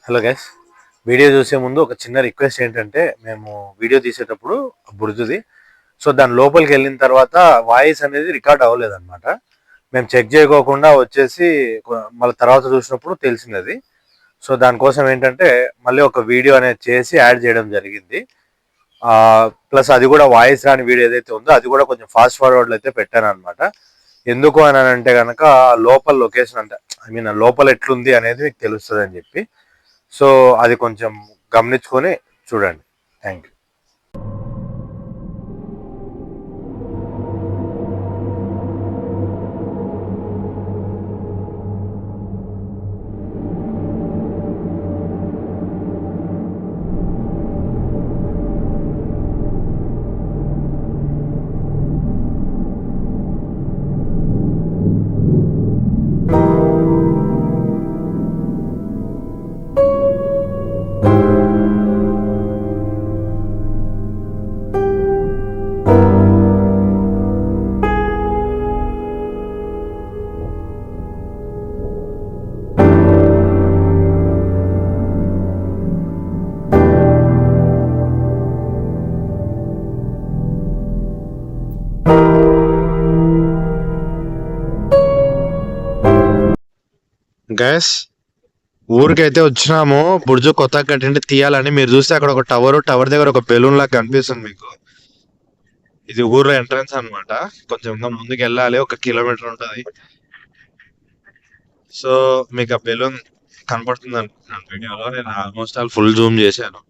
Hello guys, video చూసే ముందు ఒక చిన్న రిక్వెస్ట్ ఏంటంటే, మేము వీడియో తీసేటప్పుడు బుర్జుది దాని లోపలికి వెళ్ళిన తర్వాత వాయిస్ అనేది రికార్డ్ అవ్వలేదన్నమాట. మేము చెక్ చేయకోకుండా వచ్చేసి మళ్ళీ తర్వాత చూసినప్పుడు తెలిసింది. దానికోసం ఏంటంటే మళ్ళీ ఒక వీడియో అనేది చేసి యాడ్ చేయడం జరిగింది. ప్లస్ అది కూడా వాయిస్ రాని వీడియో ఏదైతే ఉందో అది కూడా కొంచెం ఫాస్ట్ ఫార్వర్డ్లో అయితే పెట్టాను అనమాట. ఎందుకు అని అంటే కనుక లోపల లొకేషన్ అంటే లోపల ఎట్లుంది అనేది మీకు తెలుస్తుంది అని చెప్పి. అది కొంచెం గమనించుకొని చూడండి. Thank you. గ్యాస్ ఊరికైతే వచ్చినాము. బుర్జు కొత్తగా కట్టింటే తీయాలని. మీరు చూస్తే అక్కడ ఒక టవర్ దగ్గర ఒక బెలూన్ లాగా కనిపిస్తుంది మీకు. ఇది ఊర్లో ఎంట్రన్స్ అనమాట. కొంచెం ముందుకు వెళ్ళాలి, 1 కిలోమీటర్ ఉంటది. మీకు ఆ బెలూన్ కనపడుతుంది అనుకుంటున్నాను వీడియోలో. నేను ఆల్మోస్ట్ ఫుల్ జూమ్ చేశాను.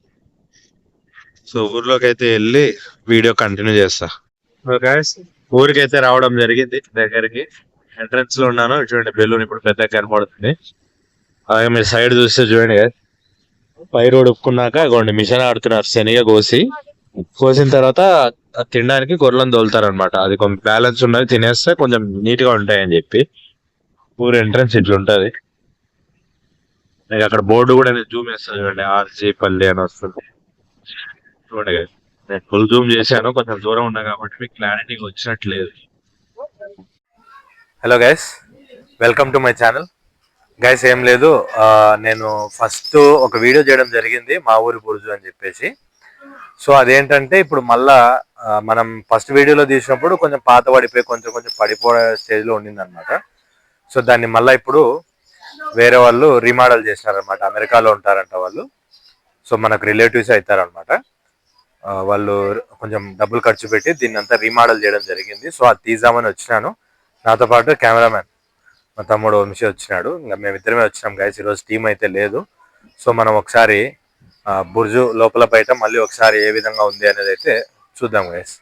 ఊర్లోకి అయితే వెళ్ళి వీడియో కంటిన్యూ చేస్తా. గ్యాస్ ఊరికైతే రావడం జరిగింది. దగ్గరికి ఎంట్రన్స్ లో ఉన్నాను. చూడండి, బెలూన్ ఇప్పుడు పెద్దగా కనపడుతుంది. అలాగే మీరు సైడ్ చూస్తే చూడండి, పై రోడ్ ఉప్పుకున్నాక ఇగోండి మిషన్ ఆడుతున్నారు. శనగ కోసిన తర్వాత తినడానికి గొర్రెలను తోలుతారు అనమాట. అది కొంచెం బ్యాలెన్స్ ఉన్నది, తినేస్తే కొంచెం నీట్ గా ఉంటాయని చెప్పి. ఊరు ఎంట్రన్స్ ఇట్లుంటది. మీకు అక్కడ బోర్డు కూడా నేను జూమ్ చేస్తాను చూడండి, ఆర్జీ పల్లి అని వస్తుంది చూడండి. నేను ఫుల్ జూమ్ చేశాను, కొంచెం దూరం ఉన్నా కాబట్టి మీకు క్లారిటీగా వచ్చినట్లేదు. Hello guys, welcome to my channel. Guys ఏం లేదు, నేను ఫస్ట్ ఒక వీడియో చేయడం జరిగింది మా ఊరి బుర్జు అని చెప్పేసి. అదేంటంటే ఇప్పుడు మళ్ళా మనం ఫస్ట్ వీడియోలో తీసినప్పుడు కొంచెం పాత పడిపోయి కొంచెం పడిపోయే స్టేజ్లో ఉండింది అనమాట. దాన్ని మళ్ళీ ఇప్పుడు వేరే వాళ్ళు రీమోడల్ చేసినారనమాట. అమెరికాలో ఉంటారంట వాళ్ళు. మనకు రిలేటివ్స్ అవుతారనమాట. వాళ్ళు కొంచెం డబ్బులు ఖర్చు పెట్టి దీన్ని అంతా రీమోడల్ చేయడం జరిగింది. అది తీద్దామని వచ్చినాను. నాతో పాటు కెమెరామ్యాన్ మా తమ్ముడు వంశీ వచ్చినాడు. ఇంకా మేమిద్దరమే వచ్చినాం గైస్. ఈరోజు టీం అయితే లేదు. మనం ఒకసారి బుర్జు లోపల బయట మళ్ళీ ఒకసారి ఏ విధంగా ఉంది అనేది అయితే చూద్దాం గైస్.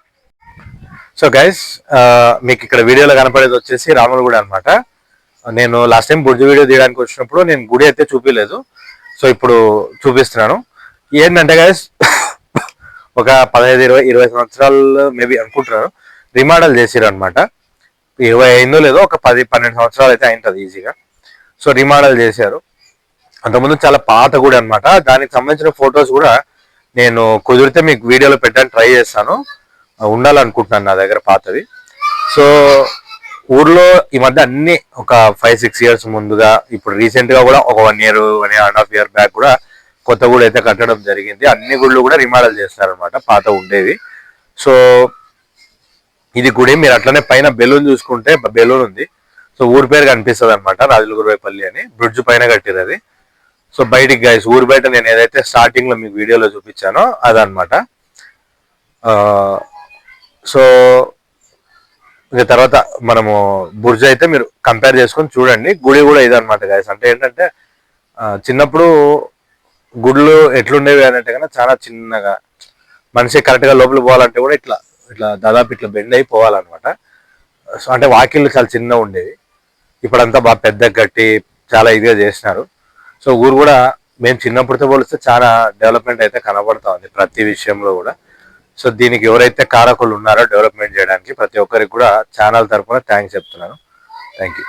గైస్, మీకు ఇక్కడ వీడియోలో కనపడేది వచ్చేసి రాముల గుడి అనమాట. నేను లాస్ట్ టైం బుర్జు వీడియో తీయడానికి వచ్చినప్పుడు నేను గుడి అయితే చూపించలేదు. ఇప్పుడు చూపిస్తున్నాను. ఏంటంటే గైస్, ఒక 15-20 సంవత్సరాలు మేబీ అనుకుంటున్నాను రీమోడల్ చేసిరు అనమాట. 20 అయిందో లేదో, ఒక 10-12 సంవత్సరాలు అయితే అయింటుంది ఈజీగా. రీమోడల్ చేశారు. అంతకుముందు చాలా పాత గుడి అనమాట. దానికి సంబంధించిన ఫొటోస్ కూడా నేను కుదిరితే మీకు వీడియోలో పెట్టడానికి ట్రై చేస్తాను. ఉండాలనుకుంటున్నాను నా దగ్గర పాతవి. ఊర్లో ఈ మధ్య అన్ని ఒక 5-6 ఇయర్స్ ముందుగా, ఇప్పుడు రీసెంట్ గా కూడా ఒక 1 year 1.5 year బ్యాక్ కూడా కొత్త గుడి అయితే కట్టడం జరిగింది. అన్ని గుళ్ళు కూడా రిమోడల్ చేస్తారనమాట, పాత ఉండేవి. ఇది గుడి మీరు అట్లనే పైన బెలూన్ చూసుకుంటే బెలూన్ ఉంది. ఊరి పేరు కనిపిస్తుంది అనమాట, రాజులగురుపల్లి అని. బ్రిడ్జ్ పైన కట్టిరు అది. బయటికి గైస్, ఊరు బయట నేను ఏదైతే స్టార్టింగ్ లో మీకు వీడియోలో చూపించానో అదనమాట. ఇక తర్వాత మనము బుర్జ్ అయితే మీరు కంపేర్ చేసుకొని చూడండి. గుడి కూడా ఇదనమాట గైస్. అంటే ఏంటంటే చిన్నప్పుడు గుళ్ళు ఎట్లుండేవి అని అంటే కన్నా చాలా చిన్నగా, మనిషి కరెక్ట్ గా లోపల పోవాలంటే కూడా ఇట్లా దాదాపు ఇట్లా బెండ్ అయి పోవాలన్నమాట. అంటే వాకిళ్ళు చాలా చిన్నగా ఉండేవి. ఇప్పుడంతా బాగా పెద్ద కట్టి చాలా ఇదిగా చేసినారు. ఊరు కూడా మేము చిన్నప్పుడుతో పోలిస్తే చాలా డెవలప్మెంట్ అయితే కనబడతా ఉంది ప్రతి విషయంలో కూడా. దీనికి ఎవరైతే కారకులు ఉన్నారో డెవలప్మెంట్ చేయడానికి ప్రతి ఒక్కరికి కూడా ఛానల్ తరఫున థ్యాంక్స్ చెప్తున్నాను. Thank you.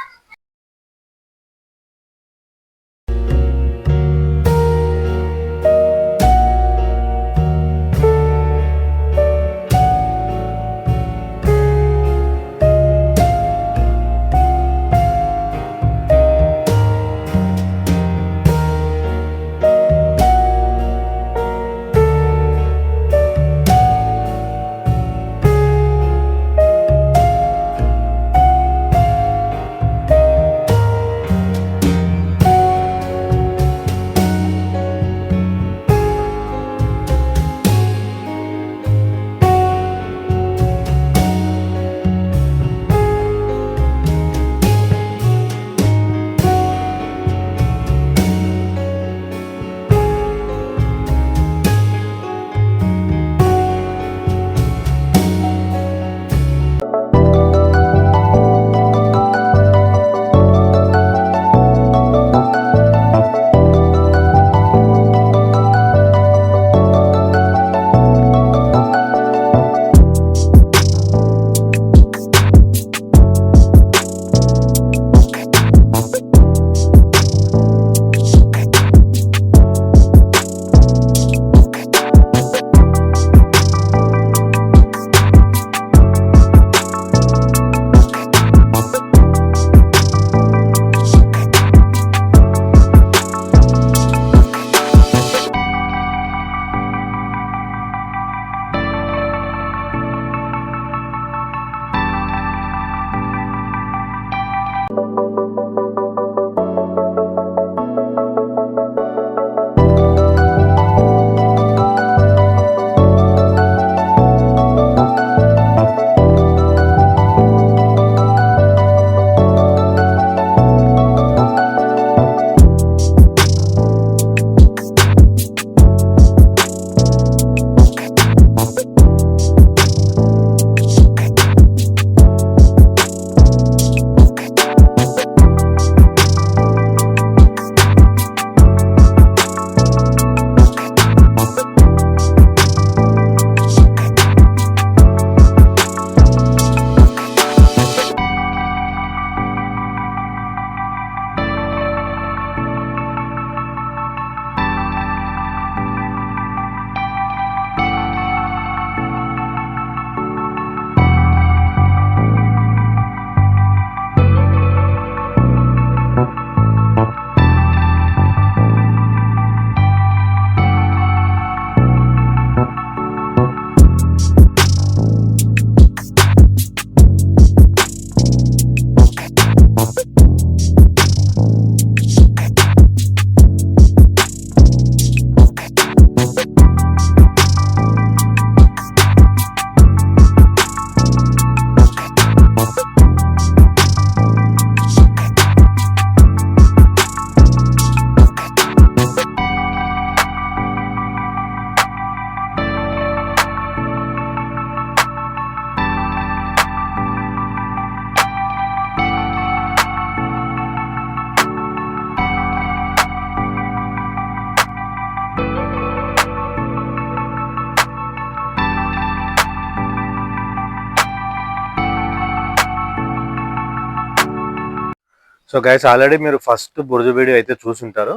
So guys already మీరు ఫస్ట్ బురుజు వీడియో అయితే చూసుంటారు.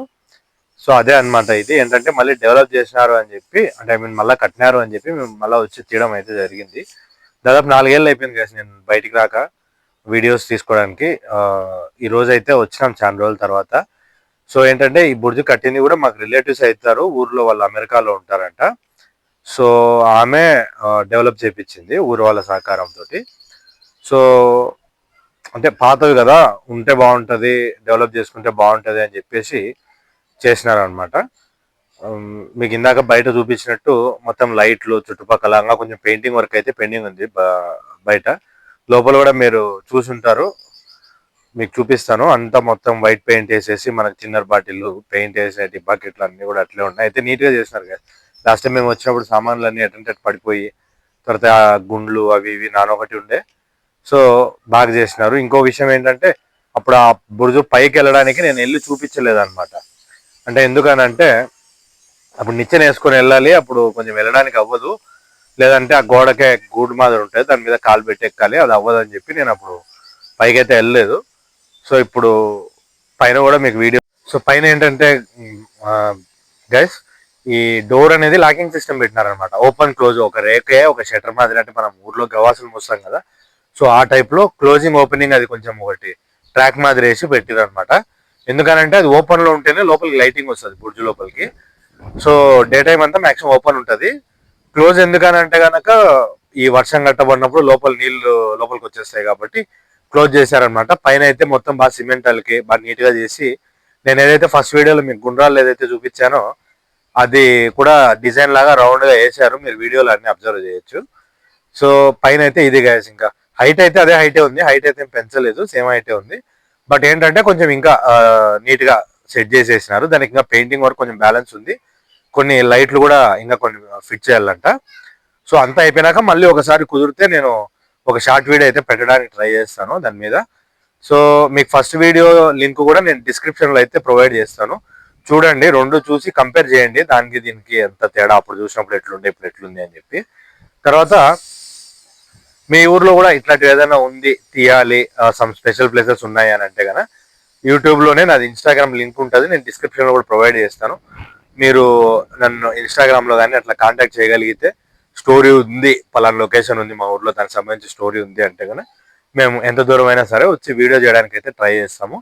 సో అదే అన్నమాట. ఇది ఏంటంటే మళ్ళీ డెవలప్ చేసినారు అని చెప్పి, అంటే ఐ మీన్ మళ్ళీ కట్టినారు అని చెప్పి మేము మళ్ళీ వచ్చి తీయడం అయితే జరిగింది. దాదాపు 4 ఏళ్ళు అయిపోయింది గైస్ నేను బయటికి రాక వీడియోస్ తీసుకోవడానికి. ఈ రోజు అయితే వచ్చినాం చాలా రోజుల తర్వాత. సో ఏంటంటే ఈ బుర్జు కట్టింది కూడా మాకు రిలేటివ్స్ అవుతారు, ఊర్లో వాళ్ళు అమెరికాలో ఉంటారంట. సో ఆమె డెవలప్ చేయించింది ఊరు వాళ్ళ సహకారంతో. సో అంటే పాతవి కదా, ఉంటే బాగుంటుంది, డెవలప్ చేసుకుంటే బాగుంటుంది అని చెప్పేసి చేసినారు అనమాట. మీకు ఇందాక బయట చూపించినట్టు మొత్తం లైట్లు చుట్టుపక్కల ఇంకా కొంచెం పెయింటింగ్ వర్క్ అయితే పెండింగ్ ఉంది బయట. లోపల కూడా మీరు చూసుంటారు, మీకు చూపిస్తాను. అంతా మొత్తం వైట్ పెయింట్ వేసేసి మనకి చిన్నర్ బాటిల్ పెయింట్ వేసేటి బకెట్లు అన్ని కూడా అట్లే ఉన్నాయి. అయితే నీట్ గా చేసినారు కదా. లాస్ట్ టైం మేము వచ్చినప్పుడు సామాన్లు అన్ని అటెంట్ పడిపోయి తర్వాత ఆ గుండ్లు అవి ఇవి నానొకటి ఉండే. సో బాగా చేసినారు. ఇంకో విషయం ఏంటంటే అప్పుడు ఆ బురుజు పైకి వెళ్ళడానికి నేను వెళ్ళి చూపించలేదు అనమాట. అంటే ఎందుకనంటే అప్పుడు నిచ్చెన వేసుకొని వెళ్ళాలి, అప్పుడు కొంచెం వెళ్ళడానికి అవ్వదు. లేదంటే ఆ గోడకే గూడు మాదిరి ఉంటుంది, దాని మీద కాలు పెట్టి ఎక్కాలి, అది అవ్వదు అని చెప్పి నేను అప్పుడు పైకి అయితే వెళ్ళలేదు. సో ఇప్పుడు పైన కూడా మీకు వీడియో. సో పైన ఏంటంటే గైస్ ఈ డోర్ అనేది లాకింగ్ సిస్టమ్ పెట్టినారనమాట. ఓపెన్ క్లోజ్, ఒక రేకే ఒక షటర్ మాదిరి, అంటే మనం ఊర్లో గవాసులు మూస్తాం కదా, సో ఆ టైప్ లో క్లోజింగ్ ఓపెనింగ్ అది కొంచెం ఒకటి ట్రాక్ మాదిరి వేసి పెట్టిరు అనమాట. ఎందుకనంటే అది ఓపెన్ లో ఉంటేనే లోపలికి లైటింగ్ వస్తుంది బుర్జు లోపలికి. సో డే టైం అంతా మాక్సిమం ఓపెన్ ఉంటుంది. క్లోజ్ ఎందుకనంటే కనుక ఈ వర్షం కట్టబడినప్పుడు లోపల నీళ్లు లోపలికి వచ్చేస్తాయి కాబట్టి క్లోజ్ చేశారనమాట. పైన అయితే మొత్తం బాగా సిమెంట్ అలికి బాగా నీట్ గా చేసి, నేను ఏదైతే ఫస్ట్ వీడియోలో మీకు గుండ్రాలు ఏదైతే చూపించానో అది కూడా డిజైన్ లాగా రౌండ్ గా వేసారు. మీరు వీడియోలో అన్ని అబ్జర్వ్ చేయొచ్చు. సో పైన అయితే ఇది గైస్, ఇంకా హైట్ అయితే అదే హైటే ఉంది, హైట్ అయితే పెంచలేదు, సేమ్ హైటే ఉంది. బట్ ఏంటంటే కొంచెం ఇంకా నీట్ గా సెట్ చేసేసినారు. దానికి ఇంకా పెయింటింగ్ వర్క్ కొంచెం బ్యాలెన్స్ ఉంది, కొన్ని లైట్లు కూడా ఇంకా కొన్ని ఫిట్ చేయాలంట. సో అంతా అయిపోయినాక మళ్ళీ ఒకసారి కుదిరితే నేను ఒక షార్ట్ వీడియో అయితే పెట్టడానికి ట్రై చేస్తాను దాని మీద. సో మీకు ఫస్ట్ వీడియో లింక్ కూడా నేను డిస్క్రిప్షన్ లో అయితే ప్రొవైడ్ చేస్తాను, చూడండి. రెండు చూసి కంపేర్ చేయండి, దానికి దీనికి ఎంత తేడా, అప్పుడు చూసినప్పుడు ఎట్లుండే ఇప్పుడు ఎట్లుంది అని చెప్పి. తర్వాత మీ ఊర్లో కూడా ఇట్లాంటివి ఏదైనా ఉంది తీయాలి, సమ్ స్పెషల్ ప్లేసెస్ ఉన్నాయి అని అంటే కనుక యూట్యూబ్లోనే నాది ఇన్స్టాగ్రామ్ లింక్ ఉంటుంది, నేను డిస్క్రిప్షన్లో కూడా ప్రొవైడ్ చేస్తాను. మీరు నన్ను ఇన్స్టాగ్రామ్లో కానీ అట్లా కాంటాక్ట్ చేయగలిగితే, స్టోరీ ఉంది పలానా లొకేషన్ ఉంది మా ఊర్లో దానికి సంబంధించి స్టోరీ ఉంది అంటే కనుక మేము ఎంత దూరం అయినా సరే వచ్చి వీడియో చేయడానికి అయితే ట్రై చేస్తాము.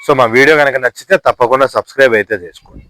సో మా వీడియో కనుక నచ్చితే తప్పకుండా సబ్స్క్రైబ్ అయితే చేసుకోండి.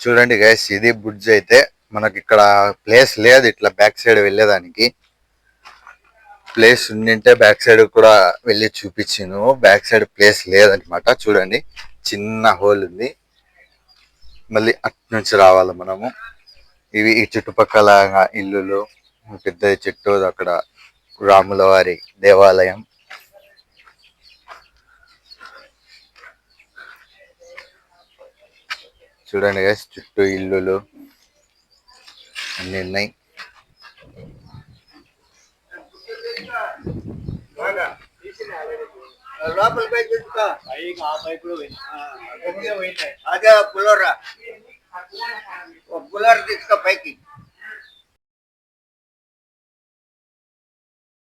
చూడండి గైస్, ఇది బ్రిడ్జ్ అయితే మనకి ఇక్కడ ప్లేస్ లేదు ఇట్లా బ్యాక్ సైడ్ వెళ్ళేదానికి. ప్లేస్ ఉండింటే బ్యాక్ సైడ్ కూడా వెళ్ళి చూపించాను. బ్యాక్ సైడ్ ప్లేస్ లేదనమాట. చూడండి చిన్న హోల్ ఉంది, మళ్ళీ అటు నుంచి రావాలి మనము. ఇవి ఈ చుట్టుపక్కల ఇల్లులు, పెద్ద చెట్టు, అక్కడ రాముల వారి దేవాలయం. చూడండి గైస్, చుట్టూ ఇల్లులు అన్ని ఉన్నాయి. లోపల పై చూసుకో అదే పులోరా పులోర్ తీసుకో పైకి.